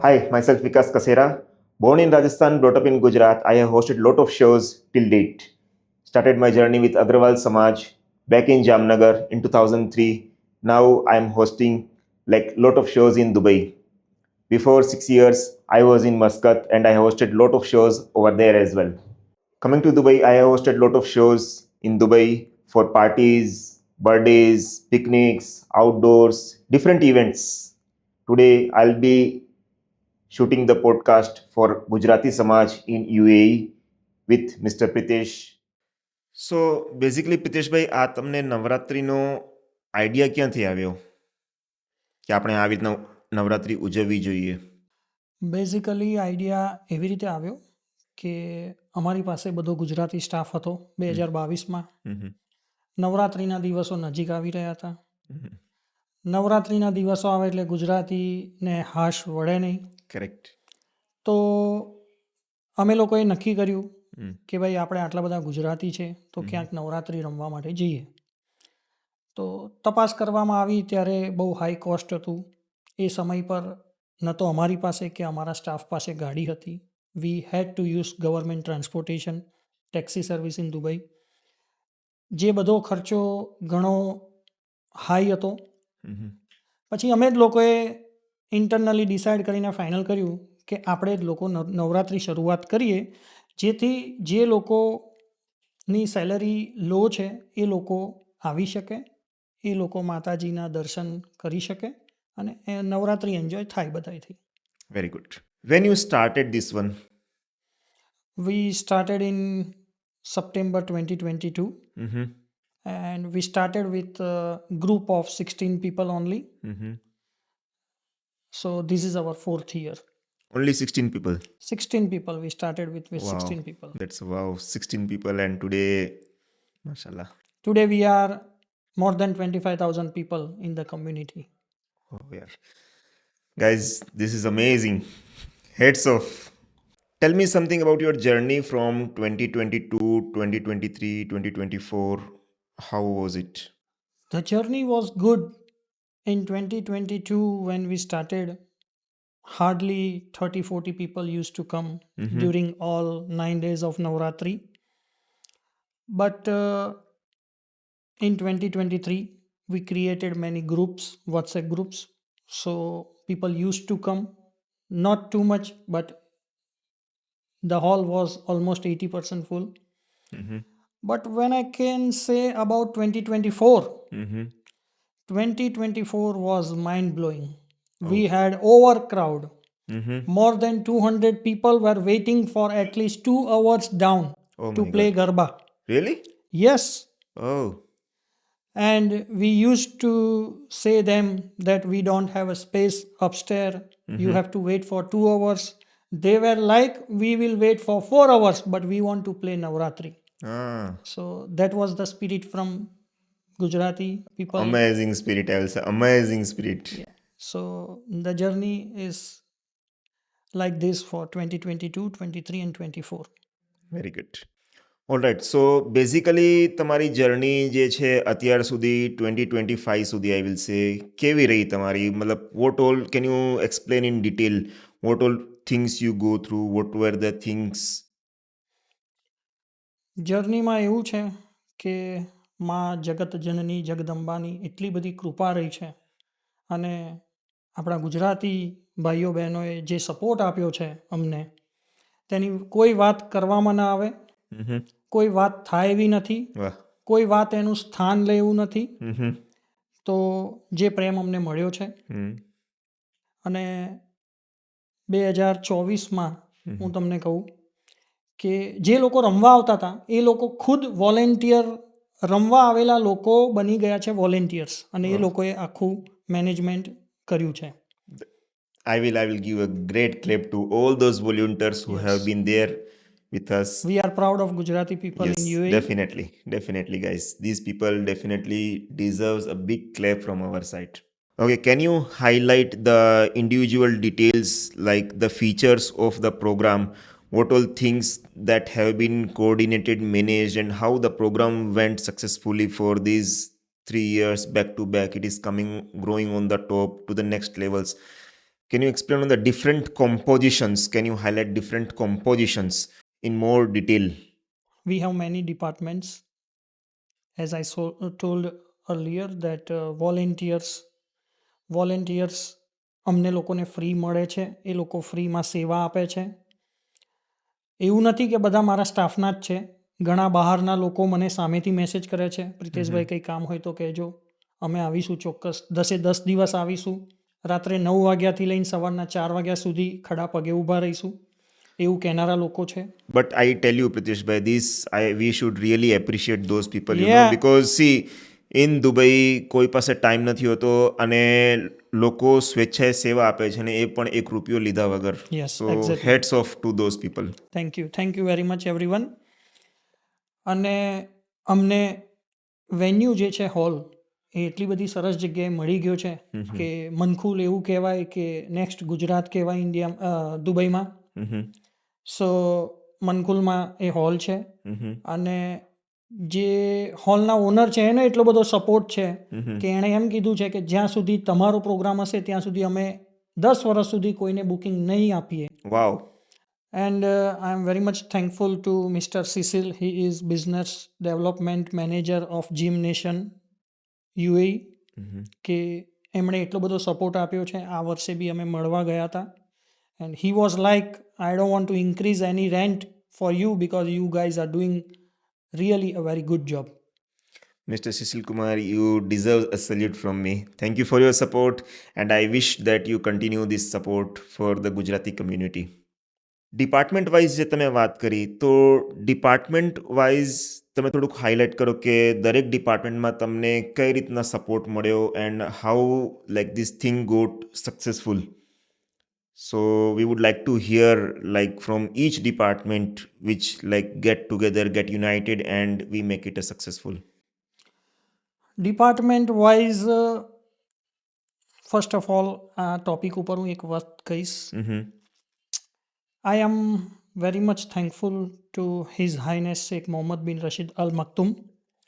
Hi, myself Vikas Kasera. Born in Rajasthan, brought up in Gujarat, I have hosted lot of shows till date. Started my journey with Agrawal Samaj back in Jamnagar in 2003. Now I am hosting like lot of shows in Dubai. Before 6 years, I was in Muscat and I hosted lot of shows over there as well. Coming to Dubai, I have hosted lot of shows in Dubai for parties, birthdays, picnics, outdoors, different events. Today, I'll be shooting the podcast for Gujarati Samaj in UAE with Mr. Pritesh. So basically Priteshbhai આ તમને નવરાત્રિનો idea ક્યાંથી આવ્યો કે આપણે આવી રીતના નવરાત્રિ ઉજવવી જોઈએ? બેઝિકલી આઈડિયા એવી રીતે આવ્યો કે અમારી પાસે બધો ગુજરાતી સ્ટાફ હતો 2022માં. નવરાત્રિના દિવસો નજીક આવી રહ્યા હતા. નવરાત્રિના દિવસો આવે એટલે ગુજરાતીને હાશ વળે નહીં. કરેક્ટ. તો અમે લોકોએ નક્કી કર્યું કે ભાઈ આપણે આટલા બધા ગુજરાતી છે તો ક્યાંક નવરાત્રિ રમવા માટે જઈએ. તો તપાસ કરવામાં આવી ત્યારે બહુ હાઈ કોસ્ટ હતું. એ સમય પર ન તો અમારી પાસે કે અમારા સ્ટાફ પાસે ગાડી હતી. We had to use government transportation, taxi service in Dubai. જે બધો ખર્ચો ઘણો હાઈ હતો. પછી અમે જ લોકોએ ઇન્ટરનલી ડિસાઇડ કરીને ફાઇનલ કર્યું કે આપણે જ લોકો નવરાત્રિ શરૂઆત કરીએ, જેથી જે લોકોની સેલરી લો છે એ લોકો આવી શકે, એ લોકો માતાજીના દર્શન કરી શકે અને નવરાત્રિ એન્જોય થાય બધાથી. Very good. When you started this one? We started in September 2022 and we started with a group of 16 people only. So this is our 4th year. Only 16 people? 16 people we started with Wow. 16 people. That's wow, 16 people and today, mashallah. Today we are more than 25,000 people in the community. Oh yeah. Guys, this is amazing. Heads off. Tell me something about your journey from 2022, 2023, 2024. How was it? The journey was good. In 2022 when we started, hardly 30-40 people used to come during all 9 days of Navratri. But in 2023 we created many groups, WhatsApp groups, so people used to come, not too much, but the hall was almost 80% full. But when I can say about 2024 was mind-blowing. We had overcrowd. More than 200 people were waiting for at least 2 hours down to my play Garba. Really? Yes. Oh. And we used to say them that we don't have a space upstairs. You have to wait for 2 hours. They were like, we will wait for 4 hours, but we want to play Navratri. Ah. So that was the spirit from Gujarati people. Amazing spirit, I will say. Amazing spirit. Yeah. So the journey is like this for 2022, 23 and 24. Very good. All right. So basically તમારી journey જે છે અત્યાર સુધી 2025 સુધી I will સે કેવી રહી તમારી? મતલબ what all can you explain in detail what all things you go through, what were the things? જર્નીમાં એવું છે કે માં જગત જનની જગદંબાની એટલી બધી કૃપા રહી છે અને આપણા ગુજરાતી ભાઈઓ બહેનોએ જે સપોર્ટ આપ્યો છે અમને, તેની કોઈ વાત કરવામાં ના આવે, કોઈ વાત થાય એવી નથી, વાહ. કોઈ વાત એનું સ્થાન લે એવું નથી. તો જે પ્રેમ અમને મળ્યો છે અને 2024માં હું તમને કહું કે જે લોકો રમવા આવતા હતા એ લોકો ખુદ વોલેન્ટિયર, રમવા આવેલા લોકો બની ગયા છે વોલેન્ટિયર્સ અને એ લોકોએ આખું મેનેજમેન્ટ કર્યું છે. I will give a great clap to all those volunteers who have been there with us. We are proud of Gujarati people Yes, in UAE. definitely guys. These people definitely deserves a big clap from our side. Okay, can you highlight the individual details like the features of the program, what all things that have been coordinated, managed, and how the program went successfully for these 3 years back to back? It is growing on the top to the next levels. Can you explain on the different compositions? Can you highlight different compositions in more detail? We have many departments. As I told earlier that volunteers અમને લોકોને free મળે છે, એ લોકો ફ્રીમાં સેવા આપે છે. એવું નથી કે બધા મારા સ્ટાફના જ છે, ઘણા બહારના લોકો મને સામેથી મેસેજ કરે છે, પ્રિતેશભાઈ કંઈ કામ હોય તો કહેજો, અમે આવીશું ચોક્કસ, 10 દિવસ આવીશું, રાત્રે 9 વાગ્યાથી લઈને સવારના 4 વાગ્યા સુધી ખડા પગે ઊભા રહીશું, એવું કહેનારા લોકો છે. But I tell you, Pritesh bhai, we should really appreciate those people, you know, Yeah. because see, in Dubai કોઈ પાસે ટાઈમ નથી હોતો અને લોકો સ્વેચ્છાએ સેવા આપે છે અને એ પણ ₹1 લીધા વગર. Yes, So exactly. heads off to those people. Thank you very much everyone. અને અમને વેન્યુ જે છે હોલ એ એટલી બધી સરસ જગ્યાએ મળી ગયો છે કે મનખુલ એવું કહેવાય કે નેક્સ્ટ ગુજરાત કહેવાય દુબઈમાં. Mhm. સો મનખુલમાં એ હોલ છે Mhm. અને જે હોલના ઓનર છે એનો એટલો બધો સપોર્ટ છે કે એણે એમ કીધું છે કે જ્યાં સુધી તમારો પ્રોગ્રામ હશે ત્યાં સુધી અમે 10 વર્ષ સુધી કોઈને બુકિંગ નહીં આપીએ. Wow. And I am very much thankful to Mr. Cecil. He is Business Development Manager of Gym Nation UAE. કે એમણે એટલો બધો સપોર્ટ આપ્યો છે. આ વર્ષે બી અમે મળવા ગયા હતા. And he was like, I don't want to increase any rent for you because you guys are doing really a very good job. Mr. Cecil Kumar, you deserve a salute from me. Thank you for your support, and I wish that you continue this support for the Gujarati community. Department wise જે તમે વાત કરી, તો department wise તમે થોડુંક highlight કરો કે દરેક ડિપાર્ટમેન્ટમાં તમને કઈ રીતના સપોર્ટ મળ્યો and how like this thing got successful. So we would like to hear like from each department which like get together, get united and we make it a successful. Department wise first of all આ topic ઉપર હું એક વાત કહીશ. I am very much thankful to His Highness Sheikh Mohammed bin Rashid Al Maktoum,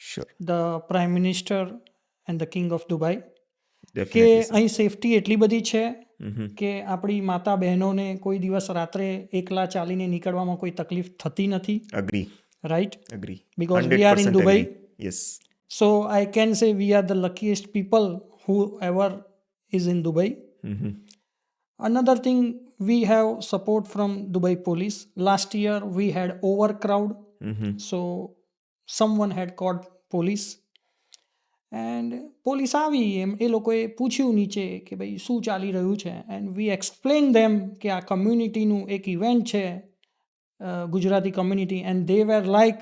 Sure. the Prime Minister and the King of Dubai. કે Definitely, sir. અહીં safety એટલી બધી છે કે આપણી માતા બહેનોને કોઈ દિવસ રાત્રે એકલા ચાલીને નીકળવામાં કોઈ તકલીફ થતી નથી. Agree. Right? Agree. Because we are in 100% Dubai. agree. Yes. So I can say we are the luckiest people whoever is in Dubai. Another thing, we have support from Dubai police. Last year we had overcrowd, so someone had called police and police આવી એ લોકોએ પૂછ્યું નીચે કે ભાઈ શું ચાલી રહ્યું છે, and we explained them કે આ કમ્યુનિટીનું એક ઇવેન્ટ છે, Gujarati community, and they were like,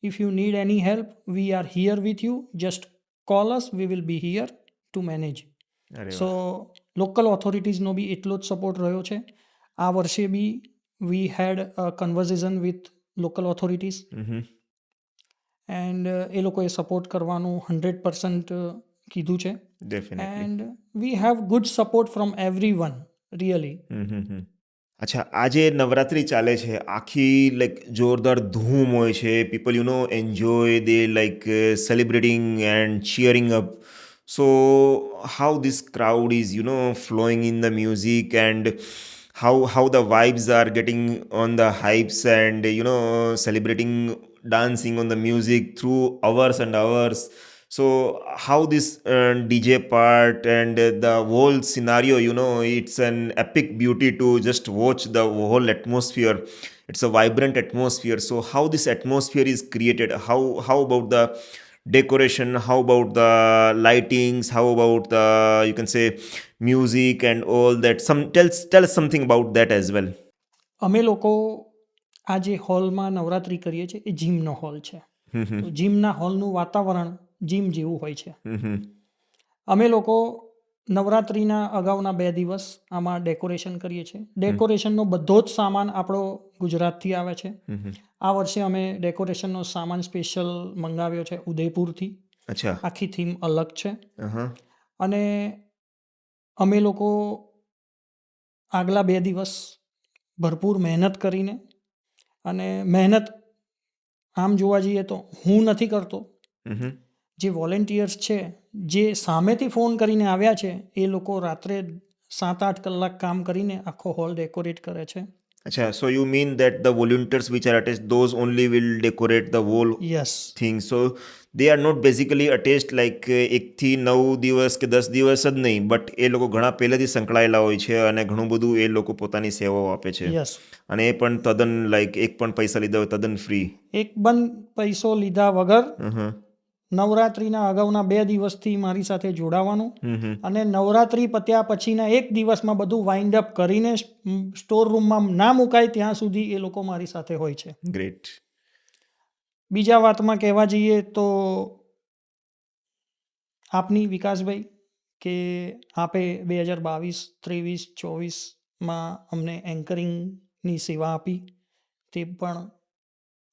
if you need any help, we are here with you, just call us, we will be here to manage. અરે સો લોકલ ઓથોરિટીઝનો બી એટલો જ સપોર્ટ રહ્યો છે. આ વર્ષે બી we had a conversation with local authorities and એ લોકોએ સપોર્ટ કરવાનું 100% કીધું છે. Definitely. And we have good support from everyone really. અચ્છા, આજે નવરાત્રિ ચાલે છે, આખી લાઈક જોરદાર ધૂમ હોય છે, people you know enjoy, they like celebrating and ચીયરિંગ up. So how this crowd is, you know, flowing in the music, and how the vibes are getting on the hypes, and you know, celebrating, dancing on the music through hours and hours. So how this DJ part and the whole scenario, you know, it's an epic beauty to just watch the whole atmosphere. It's a vibrant atmosphere. So how this atmosphere is created, how about the decoration, how about the lightings, how about the, you can say, music and all that. Tell us something about that as well. અમે લોકો આ જે હોલમાં નવરાત્રિ કરીએ છીએ એ જીમનો hall છે. તો જીમના હોલનું વાતાવરણ જીમ જેવું હોય છે. અમે લોકો નવરાત્રિના અગાઉના 2 દિવસ આમાં ડેકોરેશન કરીએ છીએ. ડેકોરેશનનો બધો જ સામાન આપણો ગુજરાતથી આવે છે. આ વર્ષે અમે ડેકોરેશનનો સામાન સ્પેશિયલ મંગાવ્યો છે ઉદયપુરથી. અચ્છા. આખી થીમ અલગ છે. Uh-huh. અને અમે લોકો આગલા 2 દિવસ ભરપૂર મહેનત કરીને, અને મહેનત આમ જોવા જઈએ તો હું નથી કરતો, જે વોલેન્ટિયર્સ છે જે સામેથી ફોન કરીને આવ્યા છે એ લોકો રાત્રે 7-8 કલાક કામ કરીને આખો હોલ ડેકોરેટ કરે છે. Acha, so you mean that the volunteers which are attached, those only will decorate the whole yes thing. So they are not basically attached like 1 થી 9 દિવસ કે 10 દિવસ જ નહીં, બટ એ લોકો ઘણા પહેલેથી સંકળાયેલા હોય છે અને ઘણું બધું એ લોકો પોતાની સેવાઓ આપે છે. યસ અને એ પણ તદ્દન લાઈક એક પણ પૈસા લીધા હોય તદ્દન ફ્રી. એક પણ પૈસો લીધા વગર નવરાત્રિના અગાઉના 2 દિવસથી મારી સાથે જોડાવાનું અને નવરાત્રિ પત્યા પછીના 1 દિવસમાં બધું વાઇન્ડ અપ કરીને સ્ટોર રૂમમાં ના મુકાય ત્યાં સુધી એ લોકો મારી સાથે હોય છે. ગ્રેટ. બીજા વાતમાં કહેવા જઈએ તો આપની વિકાસભાઈ કે આપે 2022, 23, 24માં અમને એન્કરિંગની સેવા આપી તે પણ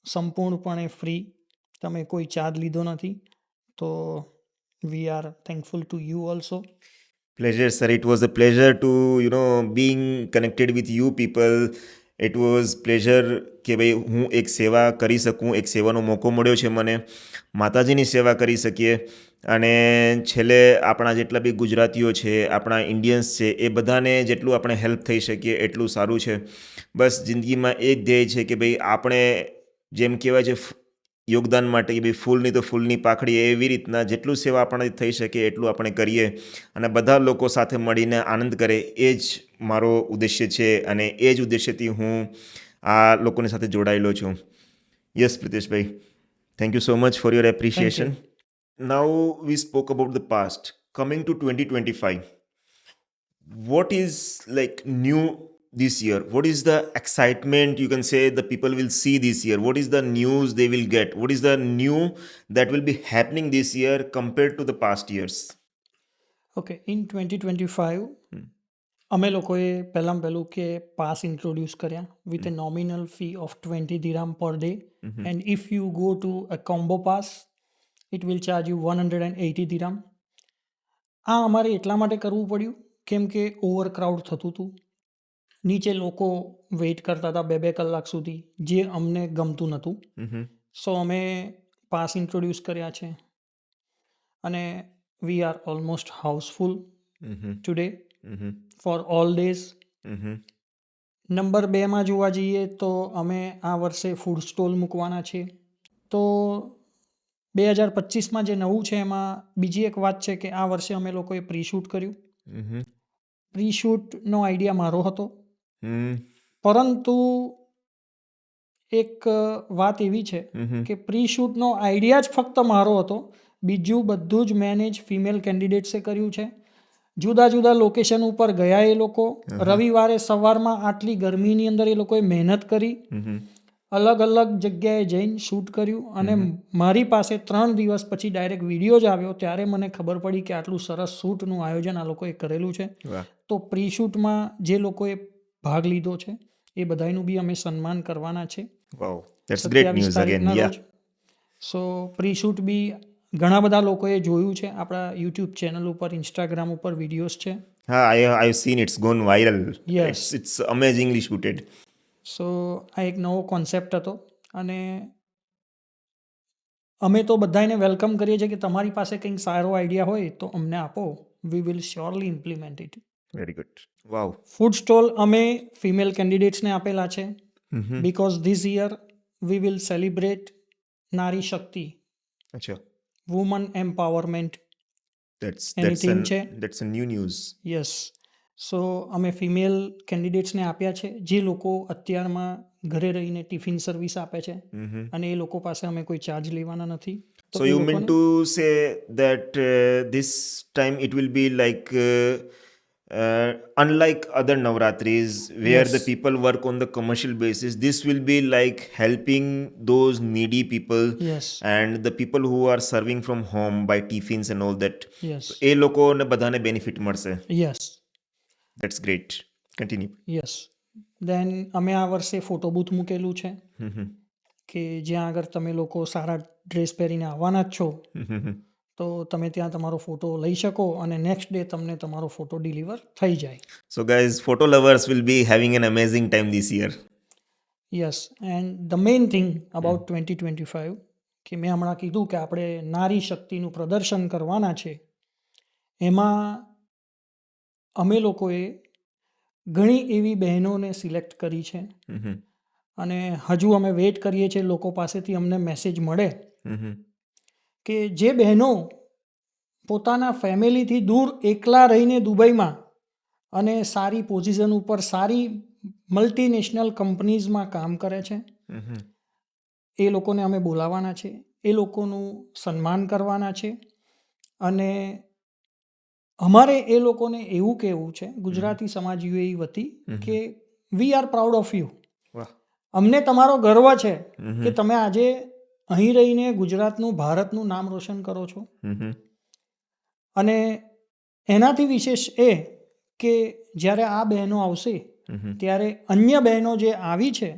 સંપૂર્ણપણે ફ્રી, તમે કોઈ ચાર્જ લીધો નથી, તો we are thankful to you also. Pleasure, sir. It was a pleasure to, being connected with you people. It was pleasure કે ભાઈ હું એક સેવા કરી શકું, એક સેવાનો મોકો મળ્યો છે મને, માતાજીની સેવા કરી શકીએ. અને છેલ્લે આપણા જેટલા બી ગુજરાતીઓ છે, આપણા ઇન્ડિયન્સ છે, એ બધાને જેટલું આપણે હેલ્પ થઈ શકીએ એટલું સારું છે. બસ જિંદગીમાં એક ધ્યેય છે કે ભાઈ આપણે જેમ કહેવાય છે યોગદાન માટે કે ભાઈ ફૂલની તો ફૂલની પાખડી, એવી રીતના જેટલું સેવા આપણાથી થઈ શકે એટલું આપણે કરીએ અને બધા લોકો સાથે મળીને આનંદ કરે, એ જ મારો ઉદ્દેશ્ય છે અને એ જ ઉદ્દેશ્યથી હું આ લોકોની સાથે જોડાયેલો છું. યસ પ્રિતેશભાઈ, thank you so much for your appreciation. Now we spoke about the past. Coming to 2025, what is like new this year? What is the excitement you can say the people will see this year? What is the news they will get? What is the new that will be happening this year compared to the past years? Okay, in 2025 અમે લોકોએ પહેલું કે pass introduce કર્યા with a nominal fee of 20 dirham per day, and if you go to a combo pass it will charge you 180 dirham. આ અમારે એટલા માટે કરવું પડ્યું કેમ કે ઓવરક્રાઉડ થતું હતું, નીચે લોકો વેઇટ કરતા હતા 2-2 કલાક સુધી, જે અમને ગમતું નહોતું. સો અમે પાસ ઇન્ટ્રોડ્યુસ કર્યા છે અને we are almost housefull today for all days. Number 2માં જોવા જઈએ તો અમે આ વર્ષે ફૂડ સ્ટોલ મૂકવાના છે. તો 2025માં જે નવું છે એમાં બીજી એક વાત છે કે આ વર્ષે અમે લોકોએ પ્રી શૂટ કર્યું. પ્રી શૂટનો આઈડિયા મારો હતો, પરંતુ એક વાત એવી છે કે પ્રી શૂટનો આઈડિયા જ ફક્ત મારો હતો, બીજું બધું જ મેનેજ ફિમેલ કેન્ડિડેટ્સે કર્યું છે. જુદા જુદા લોકેશન ઉપર ગયા એ લોકો, રવિવારે સવારમાં આટલી ગરમીની અંદર એ લોકોએ મહેનત કરી, અલગ અલગ જગ્યાએ જઈને શૂટ કર્યું અને મારી પાસે 3 દિવસ પછી ડાયરેક્ટ વિડીયો જ આવ્યો ત્યારે મને ખબર પડી કે આટલું સરસ શૂટનું આયોજન આ લોકોએ કરેલું છે. તો પ્રી શૂટમાં જે લોકોએ ભાગ લીધો છે એ બધાનું બી અમે સન્માન કરવાના છે. Wow, that's great news again. Yeah. So pre shoot બી ઘણા બધા લોકોએ જોયું છે, આપણા યુટ્યુબ ચેનલ ઉપર, ઇન્સ્ટાગ્રામ ઉપર વિડીયોઝ છે. I've seen it's gone viral. Yes. It's amazingly shooted. સો આ એક નવો કોન્સેપ્ટ હતો અને અમે તો બધાને વેલકમ કરીએ છીએ કે તમારી પાસે કંઈક સારો આઈડિયા હોય તો અમને આપો, we will surely implement it. Very good. Wow. Food stall અમે ફિમેલ કેન્ડિડેટ્સને આપેલા છે because this year we will celebrate નારી શક્તિ, Acha. Woman empowerment any That's theme છે. a new news. યસ, સો અમે ફિમેલ કેન્ડિડેટ્સને આપ્યા છે જે લોકો અત્યારમાં ઘરે રહીને ટિફિન સર્વિસ આપે છે અને એ લોકો પાસે અમે કોઈ ચાર્જ લેવાના નથી. તો So એ you લોકોને- mean to say that this time it will be like unlike other Navratris where Yes. the people work on the commercial basis, this will be like helping those needy people yes and the people who are serving from home by tiffins and all that. Yes એ લોકોને બધાને benefit મળશે. Yes That's great. Continue. Yes. Then અમે આ વર્ષે photo booth મૂકેલું છે કે જ્યાં આગળ તમે લોકો સારા ડ્રેસ પહેરીને આવવાના જ છો તો તમે ત્યાં તમારો ફોટો લઈ શકો અને નેક્સ્ટ ડે તમને તમારો ફોટો ડિલિવર થઈ જાય. So guys, photo lovers will be having an amazing time this year. Yes, and the main thing about 2025 કે મેં હમણાં કીધું કે આપણે નારી શક્તિનું પ્રદર્શન કરવાના છે, એમાં અમે લોકોએ ઘણી એવી બહેનોને સિલેક્ટ કરી છે હમ અને હજુ અમે વેઇટ કરીએ છીએ લોકો પાસેથી અમને મેસેજ મળે હમ કે જે બહેનો પોતાના ફેમિલીથી દૂર એકલા રહીને દુબઈમાં અને સારી પોઝિશન ઉપર સારી મલ્ટીનેશનલ કંપનીઝમાં કામ કરે છે હમ એ લોકોને અમે બોલાવવાના છે, એ લોકોનું સન્માન કરવાના છે અને અમારે એ લોકોને એવું કહેવું છે ગુજરાતી સમાજ યુએઈ વતી કે we are proud of you. વાહ. અમને તમારો ગર્વ છે હમ કે તમે આજે અહીં રહીને ગુજરાતનું ભારતનું નામ રોશન કરો છો હમ અને એનાથી વિશેષ એ કે જ્યારે આ બહેનો આવશે હમ ત્યારે અન્ય બહેનો જે આવી છે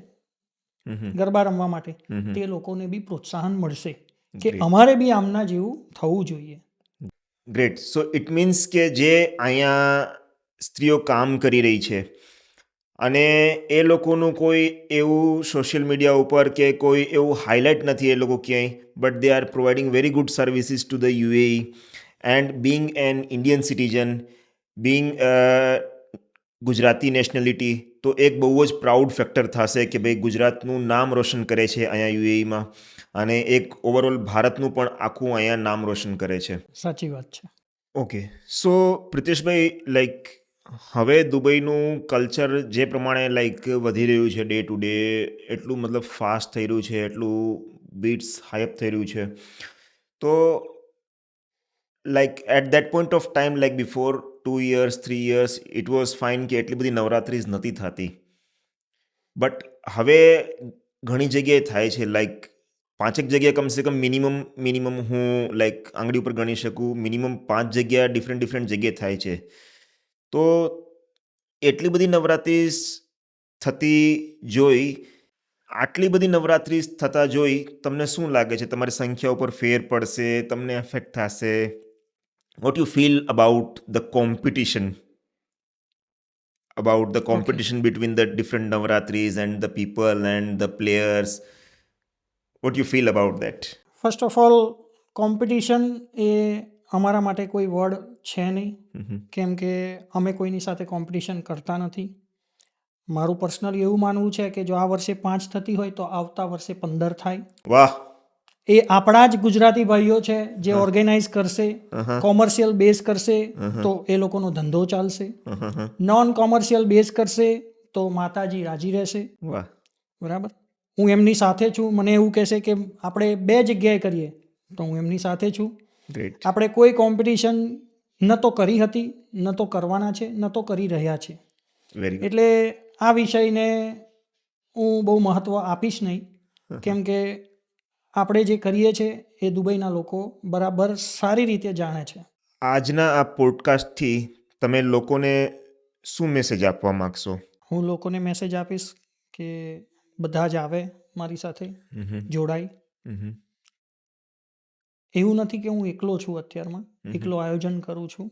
હમ ગરબા રમવા માટે હમ તે લોકોને બી પ્રોત્સાહન મળશે કે Great. અમારે બી આમના જેવું થવું જોઈએ. ગ્રેટ. સો ઇટ મીન્સ કે જે અહીંયા સ્ત્રીઓ કામ કરી રહી છે અને એ લોકોનું કોઈ એવું સોશિયલ મીડિયા ઉપર કે કોઈ એવું હાઇલાઇટ નથી એ લોકો ક્યાંય, but they are providing very good services to the UAE and Bing N Indian citizen, Bing Gujarati nationality, તો એક બહુ જ પ્રાઉડ ફેક્ટર થશે કે ભાઈ ગુજરાતનું નામ રોશન કરે છે અહીંયા યુએઈમાં અને એક ઓવરઓલ ભારતનું પણ આખું અહીંયા નામ રોશન કરે છે. સાચી વાત છે. ઓકે, સો પ્રિતેશભાઈ, લાઈક હવે દુબઈનું કલ્ચર જે પ્રમાણે લાઈક વધી રહ્યું છે ડે ટુ ડે, એટલું મતલબ ફાસ્ટ થઈ રહ્યું છે, એટલું બીટ્સ હાઈપ થઈ રહ્યું છે, તો like at that point of time, like before 2 years 3 years it was fine કે એટલી બધી નવરાત્રિઝ નથી થતી, બટ હવે ઘણી જગ્યાએ થાય છે. લાઈક 5 જગ્યાએ કમસે કમ મિનિમમ હું લાઈક આંગળી ઉપર ગણી શકું, મિનિમમ 5 જગ્યા ડિફરન્ટ જગ્યાએ થાય છે. તો એટલી બધી નવરાત્રિઝ થતી જોઈ, આટલી બધી નવરાત્રિઝ થતા જોઈ તમને શું લાગે છે? તમારી સંખ્યા ઉપર ફેર પડશે? તમને એફેક્ટ થશે? What you feel about the competition, about the competition between the different navratris and the people and the players? What you feel about that? First of all, competition એ અમારા માટે કોઈ વર્ડ છે નહીં, કેમ કે અમે કોઈની સાથે કોમ્પિટિશન કરતા નથી. મારું પર્સનલી એવું માનવું છે કે જો આ વર્ષે 5 થતી હોય તો આવતા વર્ષે 15 થાય. વાહ. એ આપણા જ ગુજરાતી ભાઈઓ છે જે ઓર્ગેનાઇઝ કરશે, કોમર્શિયલ બેઝ કરશે તો એ લોકોનો ધંધો ચાલશે, નોન કોમર્શિયલ બેઝ કરશે તો માતાજી રાજી રહેશે. વાહ. બરાબર. હું એમની સાથે છું. મને એવું કહેશે કે આપણે 2 જગ્યાએ કરીએ તો હું એમની સાથે છું. ગ્રેટ. આપણે કોઈ કોમ્પિટિશન ન તો કરી હતી, ન તો કરવાના છે, ન તો કરી રહ્યા છે. Very good. એટલે આ વિષયને હું બહુ મહત્ત્વ આપીશ નહીં, કેમ કે આપણે જે કરીએ છીએ એ દુબઈના લોકો બરાબર સારી રીતે જાણે છે. આજના આ પોડકાસ્ટથી તમે લોકોને શું મેસેજ આપવા માંગશો? હું લોકોને મેસેજ આપીશ કે બધા જ આવે મારી સાથે જોડાય. એવું નથી કે હું એકલો છું અત્યારમાં, એકલો આયોજન કરું છું.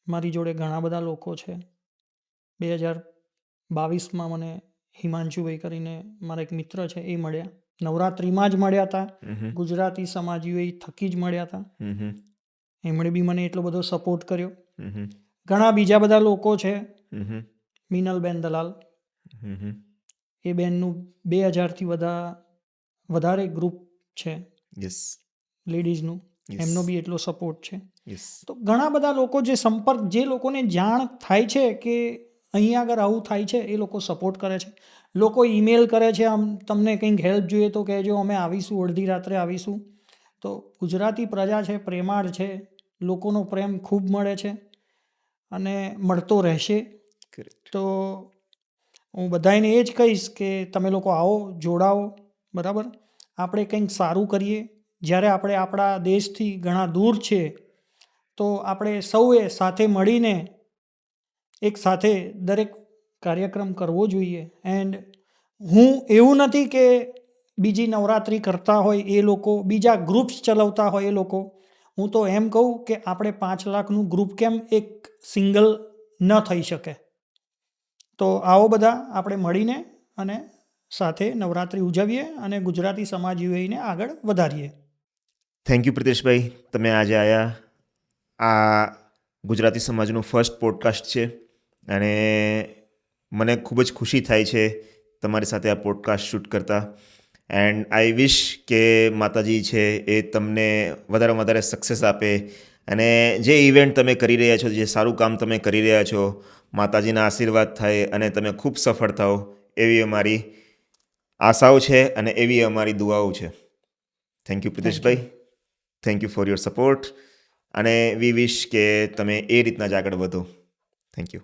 મારી જોડે ઘણા બધા લોકો છે. 2022માં મને હિમાંશુભાઈ કરીને મારા એક મિત્ર છે એ મળ્યા, નવરાત્રિમાં જ મળ્યા હતા, ગુજરાતી સમાજ યુએઈ થકી જ મળ્યા હતા. એમણે બી મને એટલો બધો સપોર્ટ કર્યો. ઘણા બીજા બધા લોકો છે. મિનલબેન દલાલ, એ બેનનું 2000થી વધારે ગ્રુપ છે લેડીઝનું, એમનો બી એટલો સપોર્ટ છે. તો ઘણા બધા લોકો જે લોકોને જાણ થાય છે કે અહીંયા આગળ આવું થાય છે, એ લોકો સપોર્ટ કરે છે. લોકો ઈમેલ કરે છે, તમને કંઈક હેલ્પ જોઈએ તો કહેજો, અમે આવીશું, અડધી રાત્રે આવીશું. તો ગુજરાતી પ્રજા છે, પ્રેમાળ છે, લોકોનો પ્રેમ ખૂબ મળે છે અને મળતો રહેશે. તો હું બધાને એ જ કહીશ કે તમે લોકો આવો, જોડાઓ. બરાબર. આપણે કંઈક સારું કરીએ. જ્યારે આપણે આપણા દેશથી ઘણા દૂર છે તો આપણે સૌએ સાથે મળીને એક સાથે દરેક કાર્યક્રમ કરવો જોઈએ. એન્ડ હું એવું નથી કે બીજી નવરાત્રિ કરતા હોય એ લોકો, બીજા ગ્રુપ્સ ચલાવતા હોય એ લોકો, હું તો એમ કહું કે આપણે 5 લાખનું ગ્રુપ કેમ એક સિંગલ ન થઈ શકે. તો આવો બધા આપણે મળીને અને સાથે નવરાત્રિ ઉજવીએ અને ગુજરાતી સમાજ યુએઈને આગળ વધારીએ. થેન્ક યુ પ્રિતેશભાઈ, તમે આજે આવ્યા. આ ગુજરાતી સમાજનું ફર્સ્ટ પોડકાસ્ટ છે અને મને ખૂબ જ ખુશી થાય છે તમારી સાથે આ પોડકાસ્ટ શૂટ કરતા. એન્ડ આઈ વિશ કે માતાજી છે એ તમને વધારે વધારે સક્સેસ આપે અને જે ઇવેન્ટ તમે કરી રહ્યા છો, જે સારું કામ તમે કરી રહ્યા છો, માતાજીના આશીર્વાદ થાય અને તમે ખૂબ સફળ થાઓ એવી અમારી આશાઓ છે અને એવી અમારી દુઆઓ છે. Thank you પ્રિતેશભાઈ. Thank you for your support અને વી વિશ કે તમે એ રીતના જ આગળ વધો. Thank you.